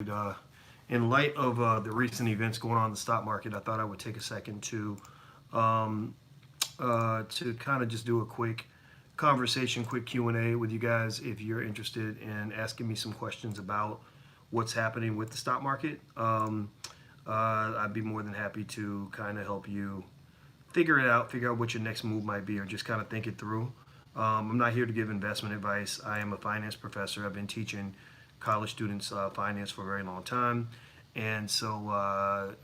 Uh, in light of the recent events going on in the stock market, I thought I would take a second um, to kind of just do a quick conversation, quick Q&A with you guys if you're interested in asking me some questions about what's happening with the stock market. I'd be more than happy to kind of help you figure it out, figure out what your next move might be, or just kind of think it through. I'm not here to give investment advice. I am a finance professor. I've been teaching college students finance for a very long time, and so I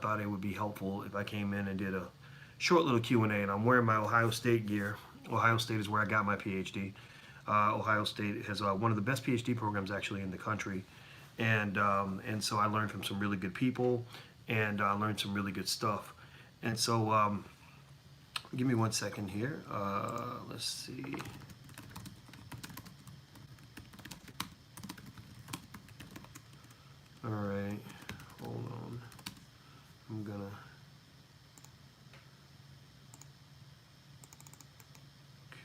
thought it would be helpful if I came in and did a short little Q&A. And I'm wearing my Ohio State gear. Ohio State is where I got my PhD. Ohio State has one of the best PhD programs actually in the country, and so I learned from some really good people, and learned some really good stuff. And so, give me one second here. Let's see. All right, hold on. I'm gonna.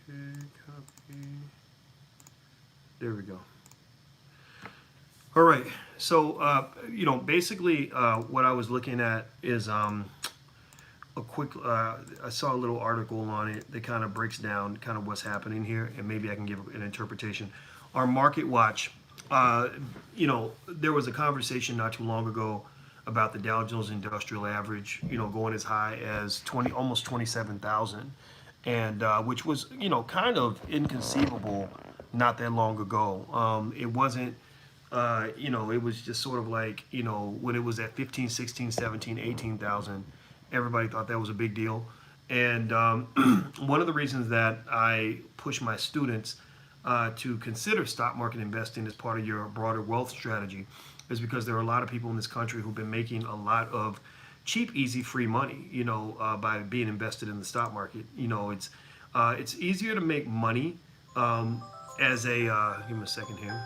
Okay, copy. There we go. All right. So, basically, what I was looking at is a quick. I saw a little article on it that kind of breaks down kind of what's happening here, and maybe I can give an interpretation. Our market watch. There was a conversation not too long ago about the Dow Jones Industrial Average, going as high as almost 27,000, and which was, kind of inconceivable not that long ago. It wasn't, it was just sort of like, when it was at 15, 16, 17, 18,000, everybody thought that was a big deal. And one of the reasons that I push my students to consider stock market investing as part of your broader wealth strategy is because there are a lot of people in this country who've been making a lot of cheap, easy, free money, by being invested in the stock market. It's easier to make money as a, give me a second here.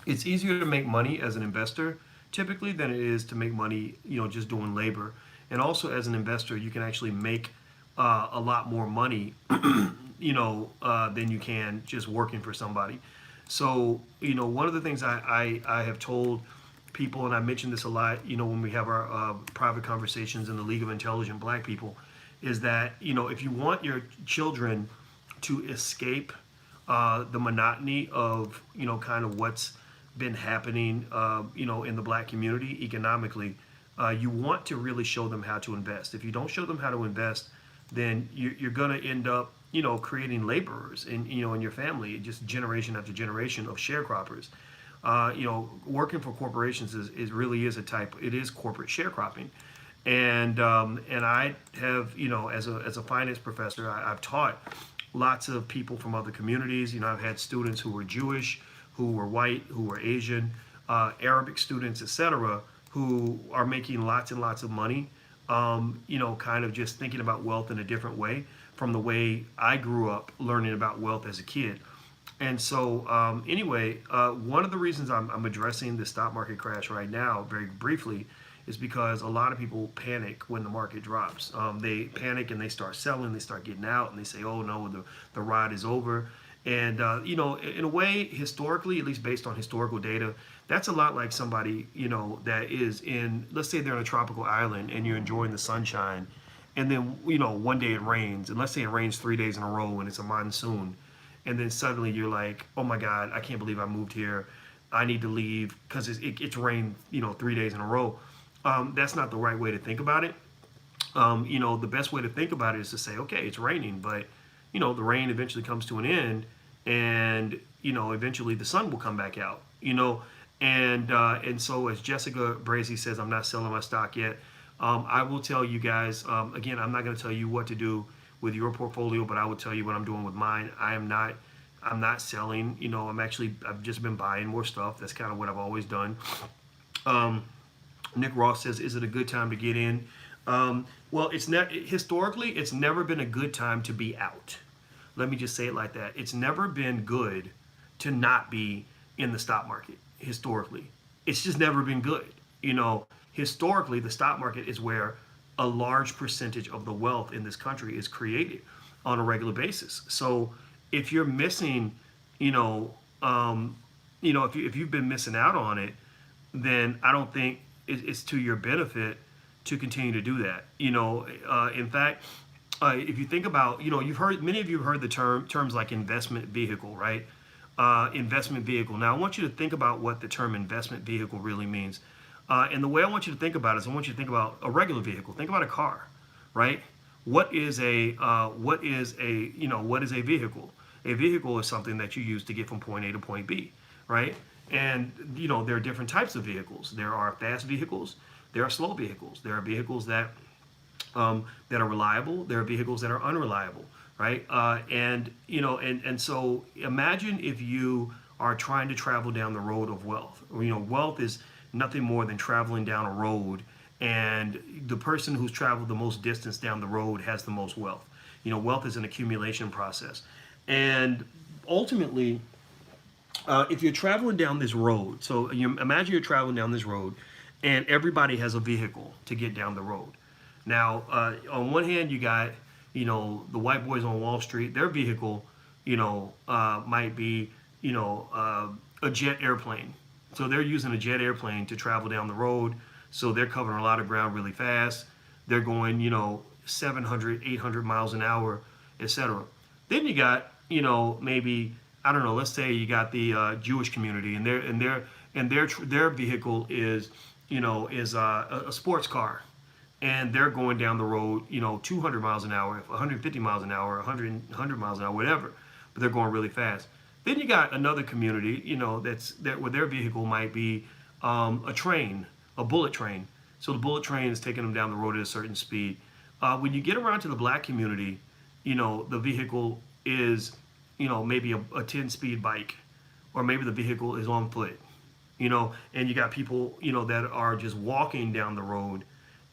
It's easier to make money as an investor typically than it is to make money, just doing labor. And also as an investor, you can actually make a lot more money, than you can just working for somebody. So, one of the things I have told people, and I mention this a lot, when we have our private conversations in the League of Intelligent Black People, is that, if you want your children to escape the monotony of, kind of what's been happening, in the black community economically, you want to really show them how to invest. If you don't show them how to invest, then you're going to end up, creating laborers in your family, just generation after generation of sharecroppers. Working for corporations really is it is corporate sharecropping. And I have, as a finance professor, I've taught lots of people from other communities. I've had students who were Jewish, who were white, who were Asian, Arabic students, etc., who are making lots and lots of money, kind of just thinking about wealth in a different way from the way I grew up learning about wealth as a kid. And so, one of the reasons I'm addressing the stock market crash right now, very briefly, is because a lot of people panic when the market drops. They panic and they start selling, they start getting out, and they say, oh no, the ride is over. And, in a way, historically, at least based on historical data, that's a lot like somebody, that is in, let's say they're on a tropical island and you're enjoying the sunshine. And then, one day it rains. And let's say it rains 3 days in a row and it's a monsoon. And then suddenly you're like, oh my God, I can't believe I moved here. I need to leave because it's rained, 3 days in a row. That's not the right way to think about it. The best way to think about it is to say, okay, it's raining, but the rain eventually comes to an end, and eventually the sun will come back out. And so as Jessica Brazy says, I'm not selling my stock yet. I will tell you guys, again, I'm not going to tell you what to do with your portfolio, but I will tell you what I'm doing with mine. I'm not selling. I've just been buying more stuff. That's kind of what I've always done. Nick Ross says, is it a good time to get in? Well, historically, it's never been a good time to be out. Let me just say it like that. It's never been good to not be in the stock market, historically. It's just never been good. Historically, the stock market is where a large percentage of the wealth in this country is created on a regular basis. So if you're missing, you know, if you've been missing out on it, then I don't think it's to your benefit to continue to do that. In fact, if you think about, many of you have heard the terms like investment vehicle, right? Investment vehicle. Now, I want you to think about what the term investment vehicle really means. And the way I want you to think about it is I want you to think about a regular vehicle. Think about a car, right? What is a vehicle? A vehicle is something that you use to get from point A to point B, right? And there are different types of vehicles. There are fast vehicles. There are slow vehicles. There are vehicles that are reliable. There are vehicles that are unreliable, right? And so imagine if you are trying to travel down the road of wealth. Wealth is nothing more than traveling down a road, and the person who's traveled the most distance down the road has the most wealth. Wealth is an accumulation process, and ultimately, if you're traveling down this road, so you imagine you're traveling down this road, and everybody has a vehicle to get down the road. Now, on one hand, you got the white boys on Wall Street. Their vehicle, might be a jet airplane. So they're using a jet airplane to travel down the road. So they're covering a lot of ground really fast. They're going 700, 800 miles an hour, etc. Then you got maybe, I don't know, let's say you got the Jewish community, and their vehicle is a sports car, and they're going down the road 200 miles an hour, 150 miles an hour, 100 miles an hour, whatever, but they're going really fast. Then you got another community where their vehicle might be a train, a bullet train. So the bullet train is taking them down the road at a certain speed. When you get around to the black community, the vehicle is maybe a 10-speed bike, or maybe the vehicle is on foot, and you got people that are just walking down the road,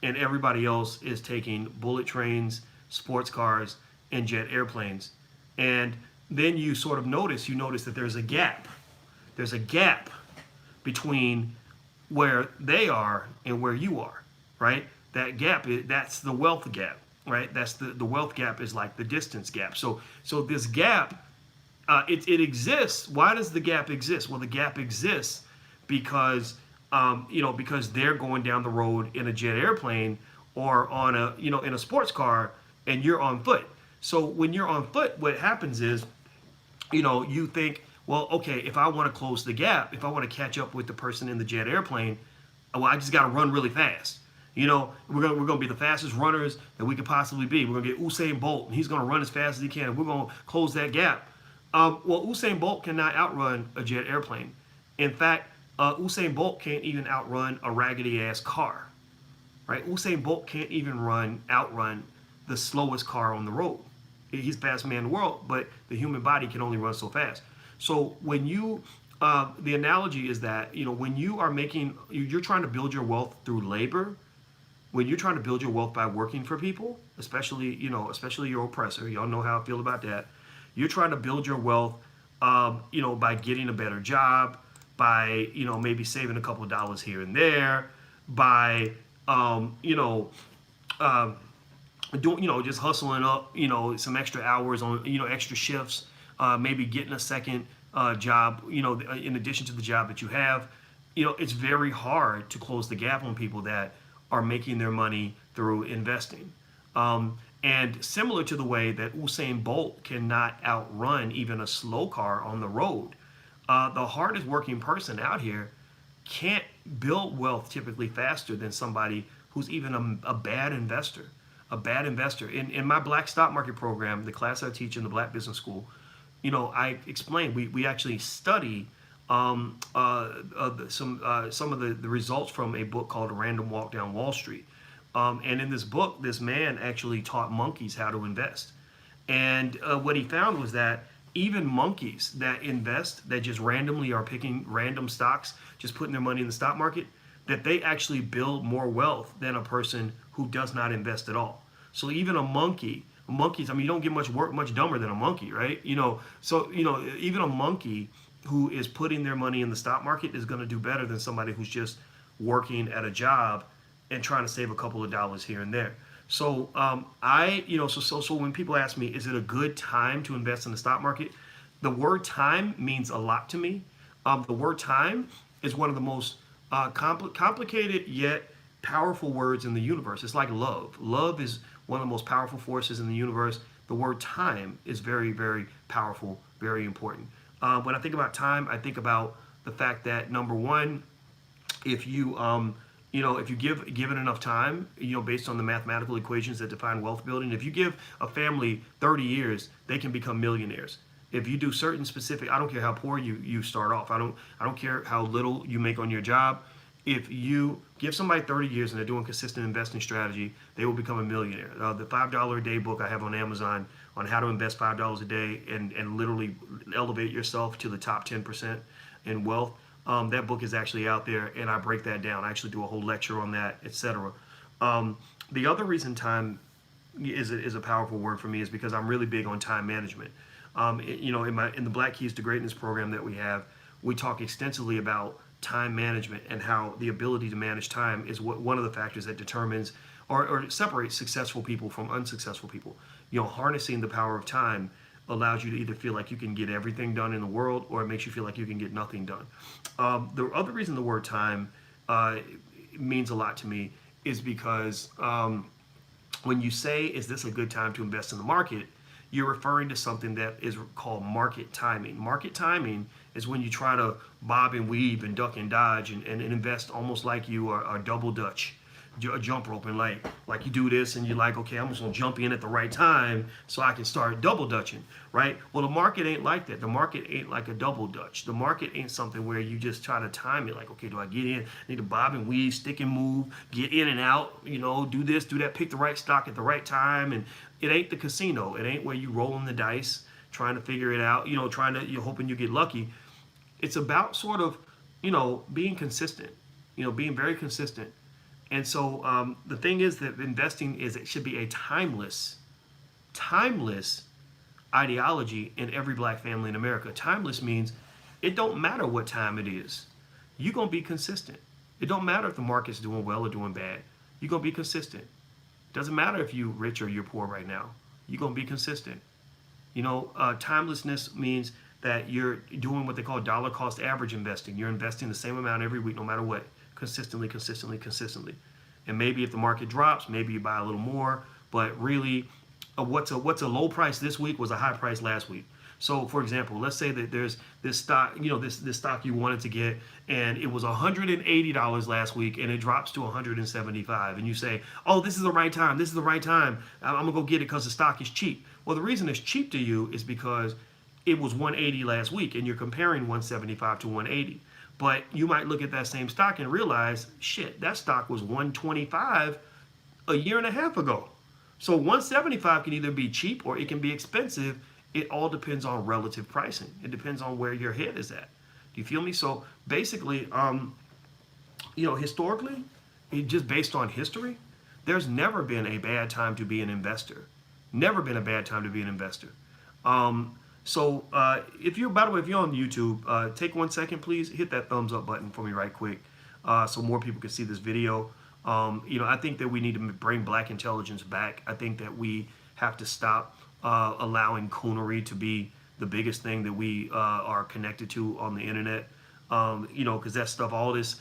and everybody else is taking bullet trains, sports cars, and jet airplanes. And then you sort of notice that there's a gap. There's a gap between where they are and where you are, right? That gap, that's the wealth gap, right? That's the wealth gap is like the distance gap. So this gap, it exists. Why does the gap exist? Well, the gap exists because because they're going down the road in a jet airplane or on in a sports car, and you're on foot. So when you're on foot, what happens is, you think, well, okay, if I want to close the gap, if I want to catch up with the person in the jet airplane, well, I just got to run really fast. We're gonna be the fastest runners that we could possibly be. We're gonna get Usain Bolt, and he's gonna run as fast as he can. And we're gonna close that gap. Well, Usain Bolt cannot outrun a jet airplane. In fact, Usain Bolt can't even outrun a raggedy ass car, right? Usain Bolt can't even outrun the slowest car on the road. He's the fastest man in the world, but the human body can only run so fast. So when the analogy is that, when you're trying to build your wealth through labor, when you're trying to build your wealth by working for people, especially your oppressor, y'all know how I feel about that. You're trying to build your wealth, by getting a better job, by, maybe saving a couple of dollars here and there, by, just hustling up, some extra hours on, extra shifts, maybe getting a second job, in addition to the job that you have. It's very hard to close the gap on people that are making their money through investing. And similar to the way that Usain Bolt cannot outrun even a slow car on the road, the hardest working person out here can't build wealth typically faster than somebody who's even a bad investor. A bad investor. In my Black Stock Market program, the class I teach in the Black Business School, I explain, we actually study some of the results from a book called A Random Walk Down Wall Street. And in this book, this man actually taught monkeys how to invest. And what he found was that even monkeys that invest, that just randomly are picking random stocks, just putting their money in the stock market, that they actually build more wealth than a person who does not invest at all. So even monkeys, you don't get much dumber than a monkey, right? Even a monkey who is putting their money in the stock market is going to do better than somebody who's just working at a job and trying to save a couple of dollars here and there. So so when people ask me, is it a good time to invest in the stock market? The word time means a lot to me. The word time is one of the most complicated yet powerful words in the universe. It's like love. Love is one of the most powerful forces in the universe. The word time is very, very powerful, very important. When I think about time, I think about the fact that number one, if you if you give it enough time, based on the mathematical equations that define wealth building, if you give a family 30 years, they can become millionaires. If you do certain specific, I don't care how poor you start off. I don't care how little you make on your job. If you give somebody 30 years and they're doing consistent investing strategy, they will become a millionaire. The $5 a day book I have on Amazon on how to invest $5 a day and literally elevate yourself to the top 10% in wealth. That book is actually out there, and I break that down. I actually do a whole lecture on that, etc. The other reason time is a powerful word for me is because I'm really big on time management. In the Black Keys to Greatness program that we have, we talk extensively about time management and how the ability to manage time is one of the factors that determines or separates successful people from unsuccessful people. Harnessing the power of time allows you to either feel like you can get everything done in the world, or it makes you feel like you can get nothing done. The other reason the word time means a lot to me is because when you say, is this a good time to invest in the market, you're referring to something that is called market timing. Market timing is when you try to bob and weave and duck and dodge and invest almost like you are a double dutch, a jump rope, and like you do this and you're like, okay, I'm just gonna jump in at the right time so I can start double dutching, right? Well, the market ain't like that. The market ain't like a double dutch. The market ain't something where you just try to time it like, okay, do I get in? I need to bob and weave, stick and move, get in and out, do this, do that, pick the right stock at the right time. And it ain't the casino. It ain't where you rolling the dice, trying to figure it out, you're hoping you get lucky. It's about sort of, being consistent, being very consistent. And so the thing is that investing it should be a timeless ideology in every black family in America. Timeless means it don't matter what time it is. You're going to be consistent. It don't matter if the market's doing well or doing bad. You're going to be consistent. Doesn't matter if you're rich or you're poor right now. You're going to be consistent. Timelessness means that you're doing what they call dollar cost average investing. You're investing the same amount every week, no matter what, consistently. And maybe if the market drops, maybe you buy a little more. But really, what's a low price this week was a high price last week. So, for example, let's say that there's this stock, this stock you wanted to get, and it was $180 last week, and it drops to $175, and you say, "Oh, this is the right time. This is the right time. I'm gonna go get it because the stock is cheap." Well, the reason it's cheap to you is because it was 180 last week, and you're comparing 175 to 180. But you might look at that same stock and realize, shit, that stock was 125 a year and a half ago. So 175 can either be cheap or it can be expensive. It all depends on relative pricing. It depends on where your head is at. Do you feel me? So basically, historically, just based on history, there's never been a bad time to be an investor. Never been a bad time to be an investor. So if you're on YouTube, take 1 second, please. Hit that thumbs up button for me right quick so more people can see this video. I think that we need to bring black intelligence back. I think that we have to stop allowing coonery to be the biggest thing that we are connected to on the internet. Because that stuff, all this,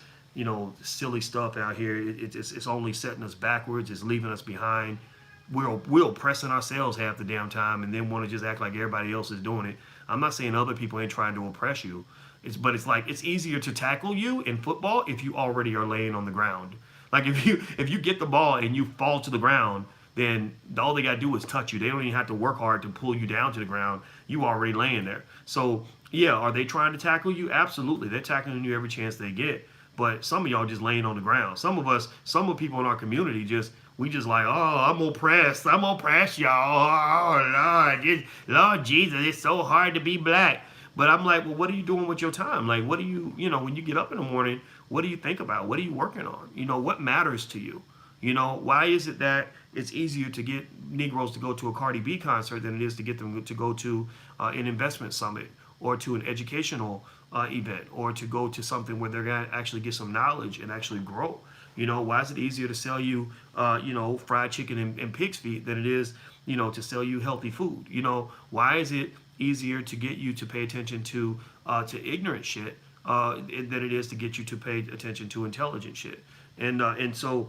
silly stuff out here, it's only setting us backwards. It's leaving us behind. We're oppressing ourselves half the damn time and then want to just act like everybody else is doing it. I'm not saying other people ain't trying to oppress you. But it's easier to tackle you in football if you already are laying on the ground. Like if you get the ball and you fall to the ground, then all they got to do is touch you. They don't even have to work hard to pull you down to the ground. You already laying there. So, yeah, are they trying to tackle you? Absolutely. They're tackling you every chance they get. But some of y'all just laying on the ground. Some of people in our community we just like, oh, I'm oppressed, y'all. Oh, Lord Jesus, it's so hard to be black. But I'm like, well, what are you doing with your time? Like, what do you, when you get up in the morning, what do you think about? What are you working on? What matters to you? Why is it that it's easier to get Negroes to go to a Cardi B concert than it is to get them to go to an investment summit or to an educational event or to go to something where they're going to actually get some knowledge and actually grow? Why is it easier to sell you, fried chicken and pig's feet than it is, to sell you healthy food? Why is it easier to get you to pay attention to ignorant shit than it is to get you to pay attention to intelligent shit. And so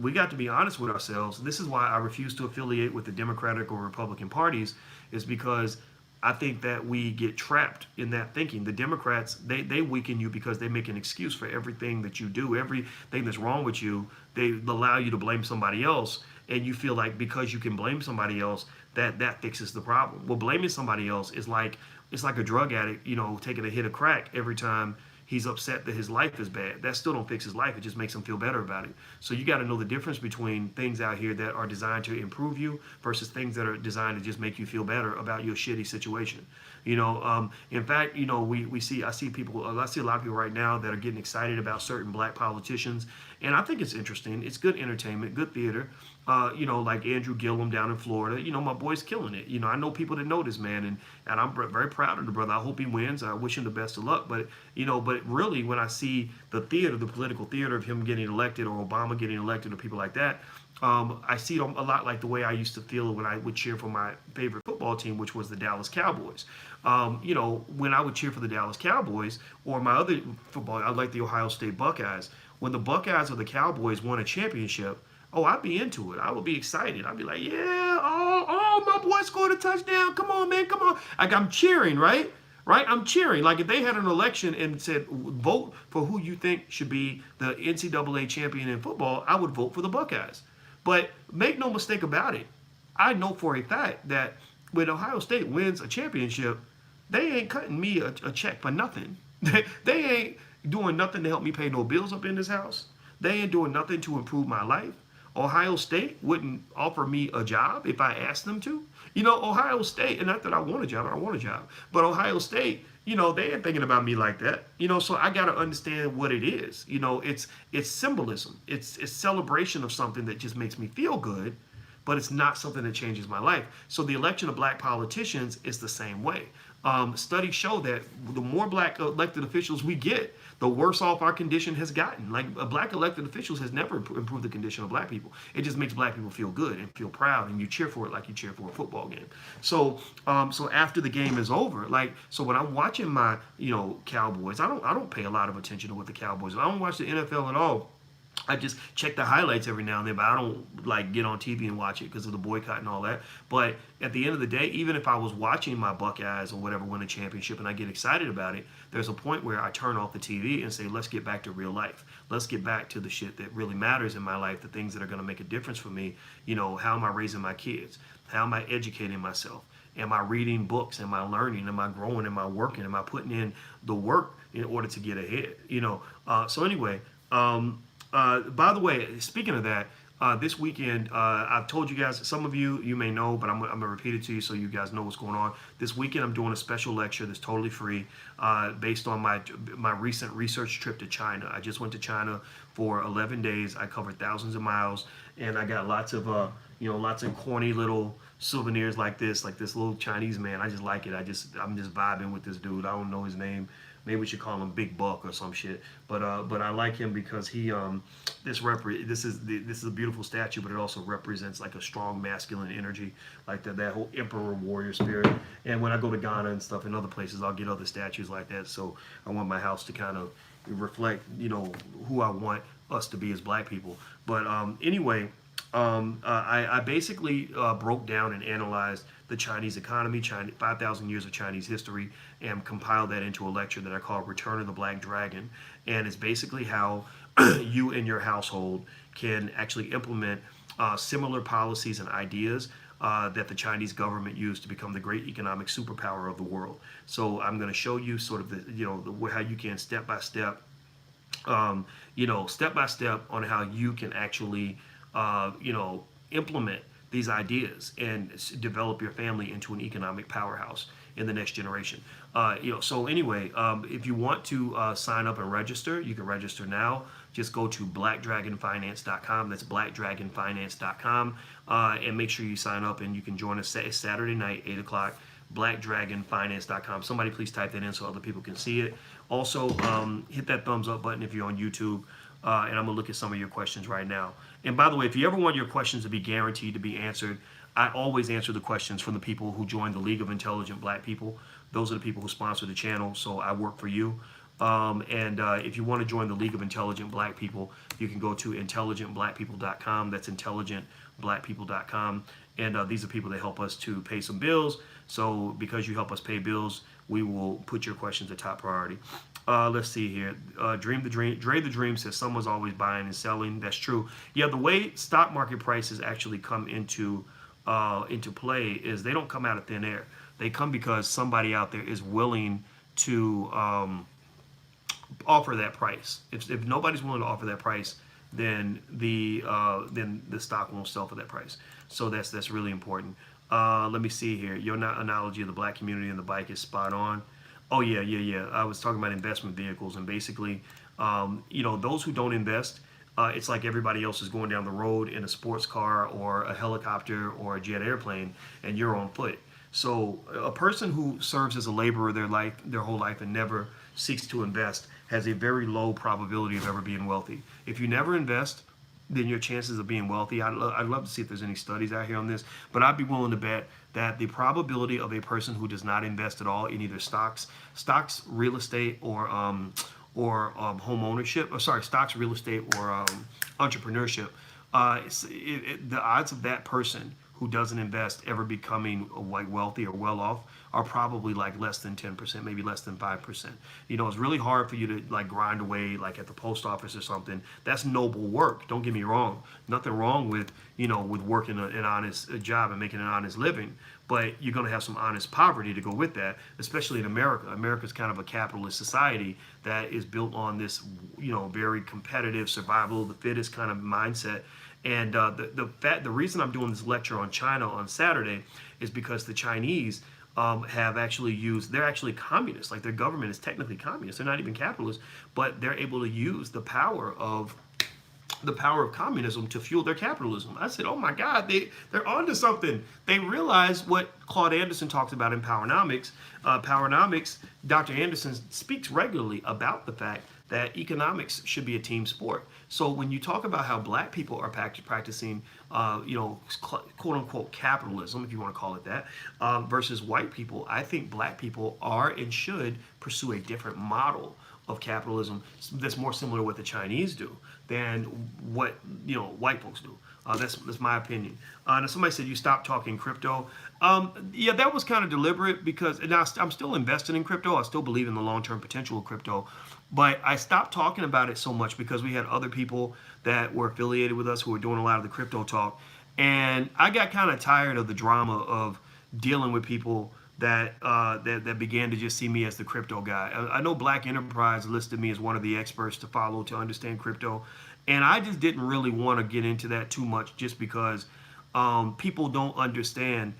we got to be honest with ourselves. This is why I refuse to affiliate with the Democratic or Republican parties, is because I think that we get trapped in that thinking. The Democrats, they weaken you because they make an excuse for everything that you do, everything that's wrong with you. They allow you to blame somebody else, and you feel like because you can blame somebody else, that fixes the problem. Well, blaming somebody else is like, it's like a drug addict, taking a hit of crack every time he's upset that his life is bad. That still don't fix his life. It just makes him feel better about it. So you got to know the difference between things out here that are designed to improve you versus things that are designed to just make you feel better about your shitty situation. In fact, I see a lot of people right now that are getting excited about certain black politicians, and I think it's interesting. It's good entertainment, good theater. Like Andrew Gillum down in Florida. My boy's killing it. I know people that know this man, and I'm very proud of the brother. I hope he wins. I wish him the best of luck. But really, when I see the political theater of him getting elected or Obama getting elected or people like that, I see it a lot like the way I used to feel when I would cheer for my favorite football team, which was the Dallas Cowboys. When I would cheer for the Dallas Cowboys or my other football, I like the Ohio State Buckeyes. When the Buckeyes or the Cowboys won a championship, oh, I'd be into it. I would be excited. I'd be like, yeah, my boy scored a touchdown. Come on, man, come on. Like, I'm cheering, right? Right? I'm cheering. Like, if they had an election and said, vote for who you think should be the NCAA champion in football, I would vote for the Buckeyes. But make no mistake about it. I know for a fact that when Ohio State wins a championship, they ain't cutting me a check for nothing. They ain't doing nothing to help me pay no bills up in this house. They ain't doing nothing to improve my life. Ohio State wouldn't offer me a job if I asked them to. Ohio State, and not that I want a job, I don't want a job, but Ohio State, they ain't thinking about me like that. So I got to understand what it is. It's symbolism. It's celebration of something that just makes me feel good, but it's not something that changes my life. So the election of black politicians is the same way. Studies show that the more black elected officials we get, the worse off our condition has gotten. Like, black elected officials has never improved the condition of black people. It just makes black people feel good and feel proud, and you cheer for it like you cheer for a football game. So after the game is over, so when I'm watching my Cowboys, I don't pay a lot of attention to what the Cowboys. I don't watch the NFL at all. I just check the highlights every now and then, but I don't get on TV and watch it because of the boycott and all that. But at the end of the day, even if I was watching my Buckeyes or whatever win a championship and I get excited about it, there's a point where I turn off the TV and say, let's get back to real life. Let's get back to the shit that really matters in my life, the things that are going to make a difference for me. How am I raising my kids? How am I educating myself? Am I reading books? Am I learning? Am I growing? Am I working? Am I putting in the work in order to get ahead? So anyway, by the way, speaking of that, this weekend, I've told you guys, some of you may know, but I'm going to repeat it to you so you guys know what's going on. This weekend, I'm doing a special lecture that's totally free based on my recent research trip to China. I just went to China for 11 days. I covered thousands of miles, and I got lots of corny little souvenirs like this little Chinese man. I just like it. I'm just vibing with this dude. I don't know his name. Maybe we should call him Big Buck or some shit. But I like him because he this is a beautiful statue, but it also represents like a strong masculine energy, like that whole emperor warrior spirit. And when I go to Ghana and stuff and other places, I'll get other statues like that. So I want my house to kind of reflect, who I want us to be as black people. But anyway. I basically broke down and analyzed the Chinese economy, 5,000 years of Chinese history, and compiled that into a lecture that I call Return of the Black Dragon. And it's basically how you and your household can actually implement similar policies and ideas that the Chinese government used to become the great economic superpower of the world. So I'm going to show you sort of how you can step by step on how you can actually implement these ideas and develop your family into an economic powerhouse in the next generation. So anyway, if you want to sign up and register, you can register now. Just go to blackdragonfinance.com. That's blackdragonfinance.com, and make sure you sign up, and you can join us Saturday night, 8 o'clock, blackdragonfinance.com. Somebody please type that in so other people can see it. Also, hit that thumbs up button if you're on YouTube, and I'm going to look at some of your questions right now. And by the way, if you ever want your questions to be guaranteed to be answered, I always answer the questions from the people who join the League of Intelligent Black People. Those are the people who sponsor the channel, so I work for you. And if you want to join the League of Intelligent Black People, you can go to intelligentblackpeople.com. That's intelligentblackpeople.com. And these are people that help us to pay some bills. So because you help us pay bills, we will put your questions at top priority. Let's see here. Dream the Dream. Dre the Dream says someone's always buying and selling. That's true. Yeah, the way stock market prices actually come into play is they don't come out of thin air. They come because somebody out there is willing to offer that price. If nobody's willing to offer that price, then the stock won't sell for that price. So that's really important. Let me see here. Your analogy of the black community and the bike is spot on. Oh yeah. I was talking about investment vehicles, and basically, those who don't invest, it's like everybody else is going down the road in a sports car or a helicopter or a jet airplane, and you're on foot. So a person who serves as a laborer their whole life and never seeks to invest has a very low probability of ever being wealthy. If you never invest, then your chances of being wealthy, I'd love to see if there's any studies out here on this, but I'd be willing to bet that the probability of a person who does not invest at all in either stocks, real estate, or home ownership, stocks, real estate, or entrepreneurship, the odds of that person who doesn't invest ever becoming like wealthy or well off are probably like less than 10%, maybe less than 5%. It's really hard for you to like grind away like at the post office or something. That's noble work. Don't get me wrong. Nothing wrong with, with working an honest job and making an honest living. But you're going to have some honest poverty to go with that, especially in America. America's kind of a capitalist society that is built on this, very competitive survival of the fittest kind of mindset. And the reason I'm doing this lecture on China on Saturday is because the Chinese have actually they're actually communists. Like their government is technically communist. They're not even capitalists, but they're able to use the power of communism to fuel their capitalism. I said, oh my God, they're onto something. They realize what Claude Anderson talks about in Powernomics. Powernomics, Dr. Anderson speaks regularly about the fact that economics should be a team sport. So when you talk about how black people are practicing, quote unquote capitalism, if you want to call it that, versus white people, I think black people are and should pursue a different model of capitalism that's more similar to what the Chinese do than what white folks do. That's my opinion. Now somebody said you stopped talking crypto. Yeah, that was kind of deliberate because I'm still invested in crypto. I still believe in the long-term potential of crypto, but I stopped talking about it so much because we had other people that were affiliated with us who were doing a lot of the crypto talk, and I got kind of tired of the drama of dealing with people that began to just see me as the crypto guy. I know Black Enterprise listed me as one of the experts to follow to understand crypto, and I just didn't really want to get into that too much just because people don't understand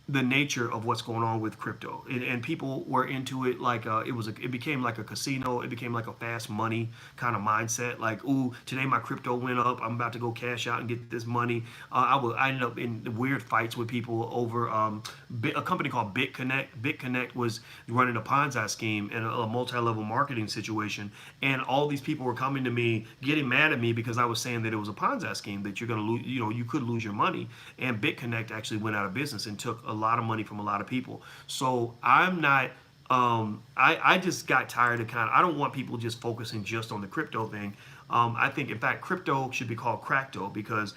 the nature of what's going on with crypto, and people were into it like it became like a casino. It became like a fast money kind of mindset. Like, ooh, today my crypto went up. I'm about to go cash out and get this money. I ended up in weird fights with people over a company called BitConnect. BitConnect was running a Ponzi scheme and a multi-level marketing situation, and all these people were coming to me, getting mad at me because I was saying that it was a Ponzi scheme, that you're gonna lose, you could lose your money. And BitConnect actually went out of business and took a lot of money from a lot of people. So I'm not. I just got tired of I don't want people just focusing just on the crypto thing. I think, in fact, crypto should be called crackto, because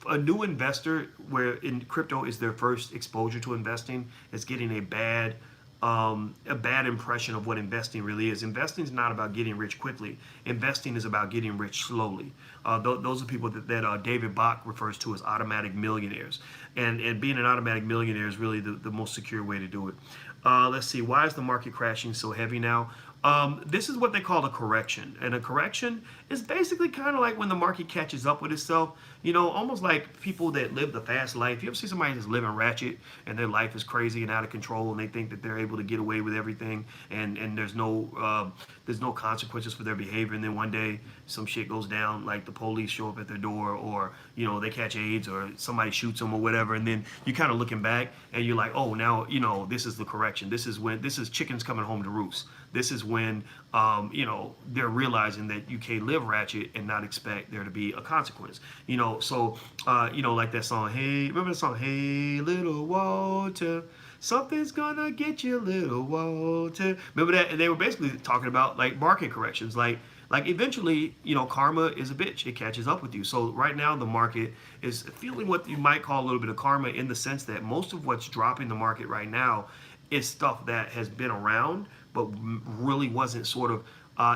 a new investor, where in crypto is their first exposure to investing, is getting a bad impression of what investing really is. Investing is not about getting rich quickly. Investing is about getting rich slowly. Those are people that David Bach refers to as automatic millionaires. And being an automatic millionaire is really the most secure way to do it. Let's see, why is the market crashing so heavy now? This is what they call a correction. And a correction is basically kind of like when the market catches up with itself. Almost like people that live the fast life. You ever see somebody that's living ratchet and their life is crazy and out of control, and they think that they're able to get away with everything, and there's no consequences for their behavior, and then one day some shit goes down, like the police show up at their door, or they catch AIDS, or somebody shoots them or whatever, and then you're kind of looking back and you're like, oh, now this is the correction. This is chickens coming home to roost. This is when they're realizing that you can't live ratchet and not expect there to be a consequence. So like that song, hey, remember the song, hey little Walter, Something's gonna get you, little water. Remember that? And they were basically talking about like market corrections, like eventually, karma is a bitch. It catches up with you. So right now, the market is feeling what you might call a little bit of karma in the sense that most of what's dropping the market right now is stuff that has been around, but really wasn't sort of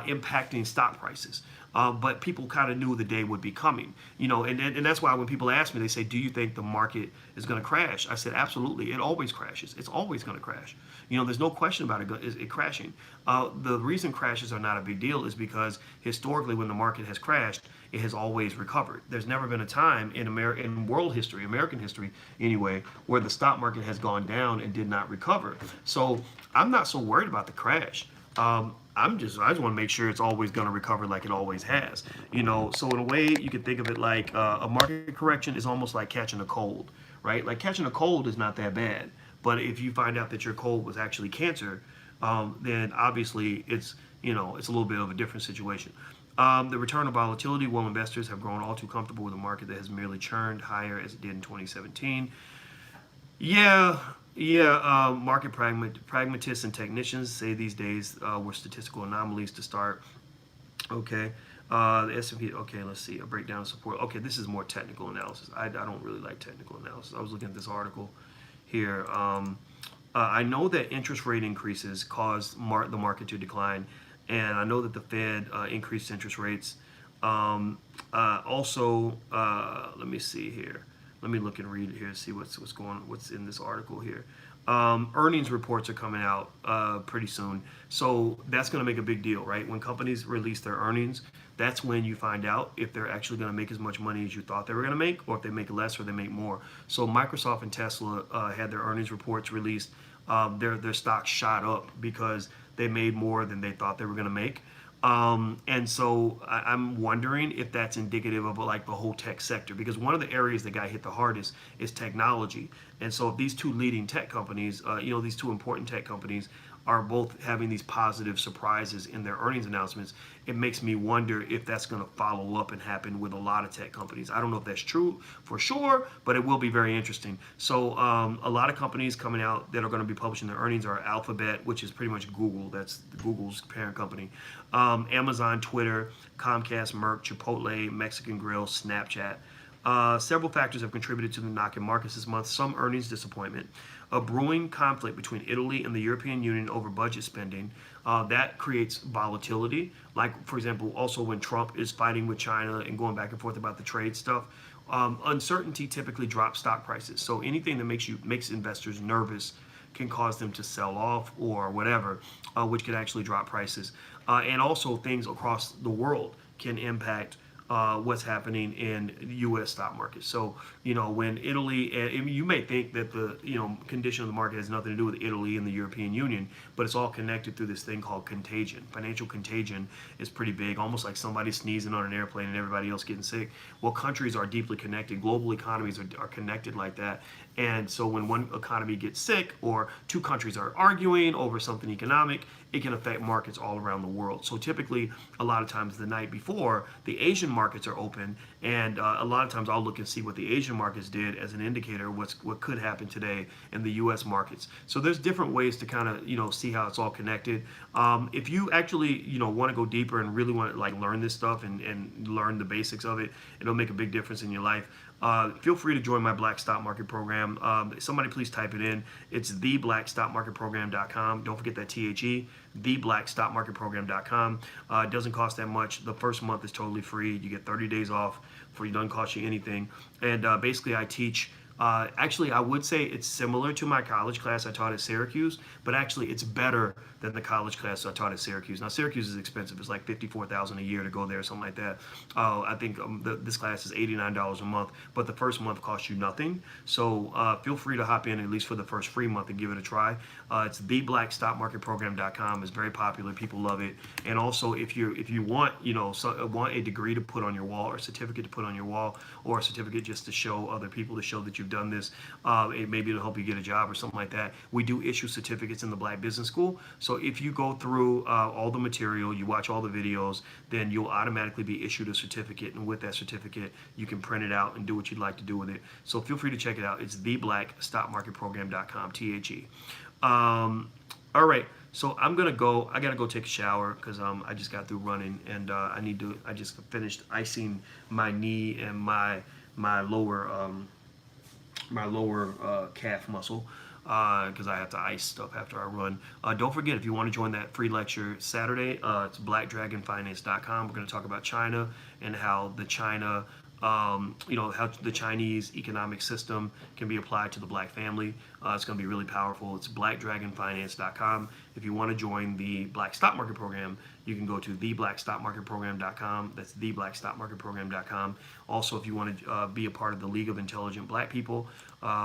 impacting stock prices. But people kind of knew the day would be coming, and that's why when people ask me, they say, "Do you think the market is going to crash?" I said, "Absolutely. It always crashes. It's always going to crash. There's no question about it crashing. The reason crashes are not a big deal is because historically, when the market has crashed, it has always recovered. There's never been a time in world history, American history anyway, where the stock market has gone down and did not recover. So I'm not so worried about the crash. I just want to make sure it's always going to recover like it always has. So in a way, you can think of it like a market correction is almost like catching a cold, right? Like catching a cold is not that bad, but if you find out that your cold was actually cancer, then obviously it's a little bit of a different situation. The return of volatility, well, investors have grown all too comfortable with a market that has merely churned higher as it did in 2017. Yeah, yeah. Market pragmatists and technicians say these days were statistical anomalies to start. Okay. The S&P. Okay, let's see. A breakdown of support. Okay, this is more technical analysis. I don't really like technical analysis. I was looking at this article here. I know that interest rate increases caused the market to decline, and I know that the Fed increased interest rates. Also, let me see here. Let me look and read it here to see what's in this article here. Earnings reports are coming out pretty soon, so that's going to make a big deal, right? When companies release their earnings, that's when you find out if they're actually going to make as much money as you thought they were going to make, or if they make less or they make more. So Microsoft and Tesla had their earnings reports released. Their stocks shot up because they made more than they thought they were going to make. And so I'm wondering if that's indicative of like the whole tech sector, because one of the areas that got hit the hardest is technology. And so if these two leading tech companies, these two important tech companies are both having these positive surprises in their earnings announcements, it makes me wonder if that's going to follow up and happen with a lot of tech companies. I don't know if that's true for sure, but it will be very interesting. So a lot of companies coming out that are going to be publishing their earnings are Alphabet, which is pretty much Google. That's Google's parent company. Amazon, Twitter, Comcast, Merck, Chipotle, Mexican Grill, Snapchat. Several factors have contributed to the knock in markets this month. Some earnings disappointment, a brewing conflict between Italy and the European Union over budget spending. That creates volatility. Like, for example, also when Trump is fighting with China and going back and forth about the trade stuff, uncertainty typically drops stock prices. So anything that makes investors nervous can cause them to sell off or whatever, which can actually drop prices. And also things across the world can impact what's happening in the U.S. stock market. So, when Italy, and you may think that the, condition of the market has nothing to do with Italy and the European Union, but it's all connected through this thing called contagion. Financial contagion is pretty big, almost like somebody sneezing on an airplane and everybody else getting sick. Well, countries are deeply connected. Global economies are connected like that. And so when one economy gets sick or two countries are arguing over something economic, it can affect markets all around the world. So typically, a lot of times the night before, the Asian markets are open, and a lot of times I'll look and see what the Asian markets did as an indicator of what could happen today in the U.S. markets. So there's different ways to kind of see how it's all connected. If you actually want to go deeper and really want to like learn this stuff and learn the basics of it, it'll make a big difference in your life. Feel free to join my Black Stock Market Program. Somebody please type it in. It's theblackstockmarketprogram.com. Don't forget that THE, theblackstockmarketprogram.com. It doesn't cost that much. The first month is totally free. You get 30 days off for it doesn't cost you anything. And basically I teach actually, I would say it's similar to my college class I taught at Syracuse, but actually it's better than the college class I taught at Syracuse. Now, Syracuse is expensive. It's like $54,000 a year to go there or something like that. I think this class is $89 a month, but the first month costs you nothing. So feel free to hop in at least for the first free month and give it a try. It's theblackstockmarketprogram.com. It's very popular. People love it. And also, if you want want a degree to put on your wall, or a certificate to put on your wall, or a certificate just to show other people to show that you've you've done this. Maybe it'll help you get a job or something like that. We do issue certificates in the Black Business School. So if you go through all the material, you watch all the videos, then you'll automatically be issued a certificate. And with that certificate, you can print it out and do what you'd like to do with it. So feel free to check it out. It's theblackstockmarketprogram.com, THE. All right. So I'm gonna go. I gotta go take a shower because I just got through running, and I just finished icing my knee and my lower calf muscle because I have to ice stuff after I run. Don't forget, if you want to join that free lecture Saturday, it's blackdragonfinance.com. We're going to talk about China and how the China, how the Chinese economic system can be applied to the black family. It's going to be really powerful. It's blackdragonfinance.com. If you want to join the Black Stock Market Program, you can go to theblackstockmarketprogram.com. That's theblackstockmarketprogram.com. Also, if you want to be a part of the League of Intelligent Black People,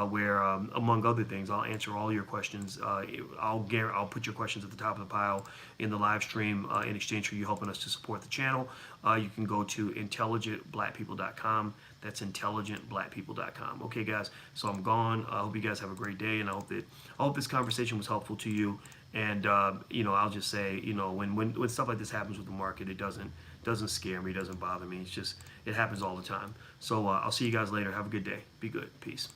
where, among other things, I'll answer all your questions. I'll put your questions at the top of the pile in the live stream in exchange for you helping us to support the channel. You can go to intelligentblackpeople.com. That's intelligentblackpeople.com. Okay, guys. So I'm gone. I hope you guys have a great day, and I hope this conversation was helpful to you. And I'll just say, when stuff like this happens with the market, it doesn't scare me, it doesn't bother me. It happens all the time. So I'll see you guys later. Have a good day. Be good. Peace.